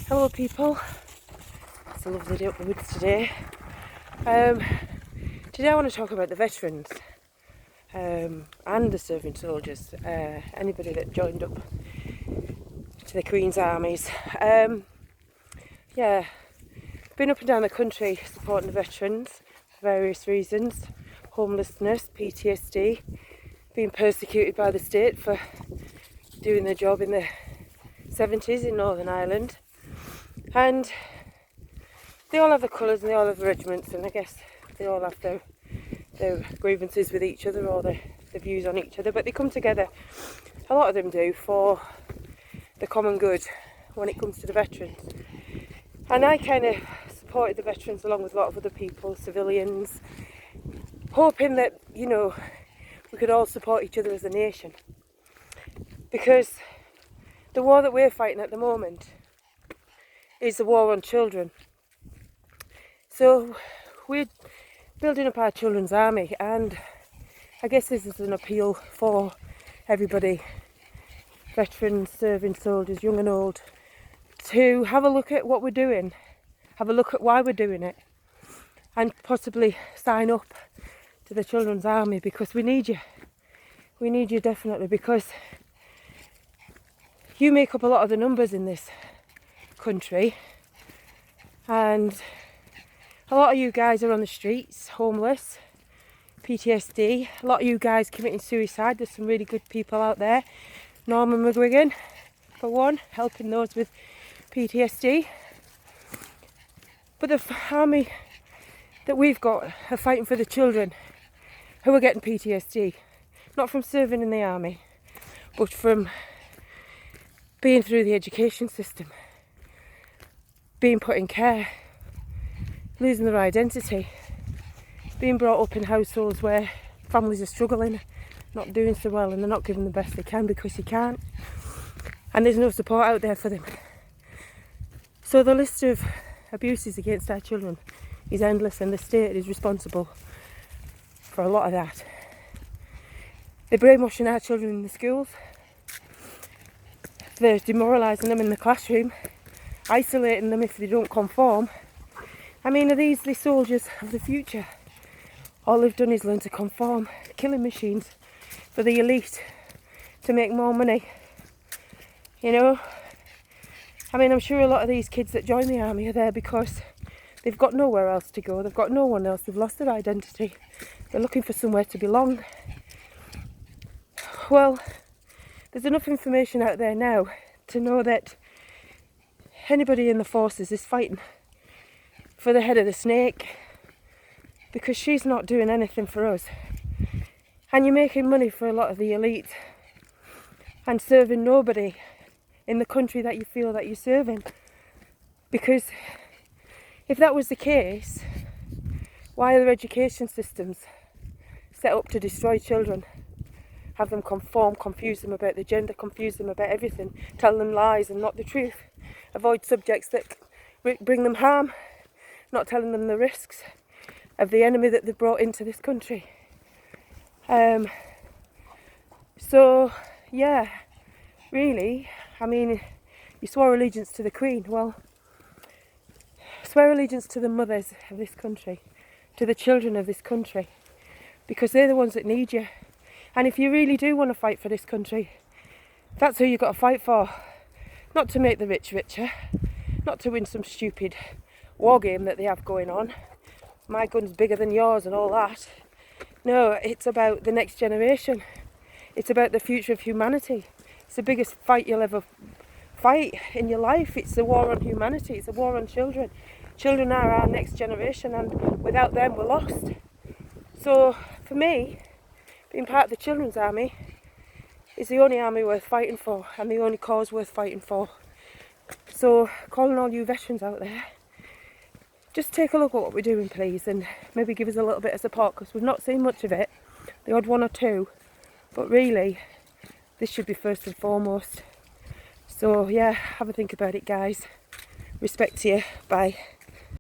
Hello people, it's a lovely day up the woods today. Today I want to talk about the veterans and the serving soldiers, anybody that joined up to the Queen's armies. Yeah, been up and down the country supporting the veterans for various reasons: homelessness, PTSD, being persecuted by the state for doing their job in the 70s in Northern Ireland. And they all have the colours and they all have the regiments, and I guess they all have their grievances with each other or their views on each other, but they come together, a lot of them do, for the common good when it comes to the veterans. And I kind of supported the veterans along with a lot of other people, civilians, hoping that, you know, we could all support each other as a nation. Because the war that we're fighting at the moment is the war on children. So we're building up our children's army, and I guess this is an appeal for everybody, veterans, serving soldiers, young and old, to have a look at what we're doing, have a look at why we're doing it, and possibly sign up to the children's army, because we need you. We need you definitely, because you make up a lot of the numbers in this country, and a lot of you guys are on the streets, homeless, PTSD. A lot of you guys committing suicide. There's some really good people out there. Norman McGuigan, for one, helping those with PTSD. But the army that we've got are fighting for the children who are getting PTSD. Not from serving in the army, but from being through the education system, being put in care, losing their identity, being brought up in households where families are struggling, not doing so well, and they're not giving the best they can because you can't, and there's no support out there for them. So the list of abuses against our children is endless, and the state is responsible for a lot of that. They're brainwashing our children in the schools, they're demoralising them in the classroom, isolating them if they don't conform. I mean, are these the soldiers of the future? All they've done is learn to conform, killing machines for the elite to make more money. You know? I mean, I'm sure a lot of these kids that join the army are there because they've got nowhere else to go, they've got no one else, they've lost their identity, they're looking for somewhere to belong. Well, there's enough information out there now to know that anybody in the forces is fighting for the head of the snake, because she's not doing anything for us. And you're making money for a lot of the elite and serving nobody in the country that you feel that you're serving. Because if that was the case, why are their education systems set up to destroy children? Have them conform, confuse them about the gender, confuse them about everything, tell them lies and not the truth, avoid subjects that bring them harm, not telling them the risks of the enemy that they've brought into this country. So, yeah, really, I mean, you swore allegiance to the Queen. Well, swear allegiance to the mothers of this country, to the children of this country, because they're the ones that need you. And if you really do want to fight for this country, that's who you've got to fight for. Not to make the rich richer, not to win some stupid war game that they have going on, my gun's bigger than yours and all that. No, it's about the next generation. It's about the future of humanity. It's the biggest fight you'll ever fight in your life. It's the war on humanity. It's a war on children. Children are our next generation, and without them we're lost. So for me, being part of the children's army is the only army worth fighting for, and the only cause worth fighting for. So calling all you veterans out there, just take a look at what we're doing, please, and maybe give us a little bit of support, because we've not seen much of it, the odd one or two, but really this should be first and foremost. So yeah, have a think about it, guys. Respect to you. Bye.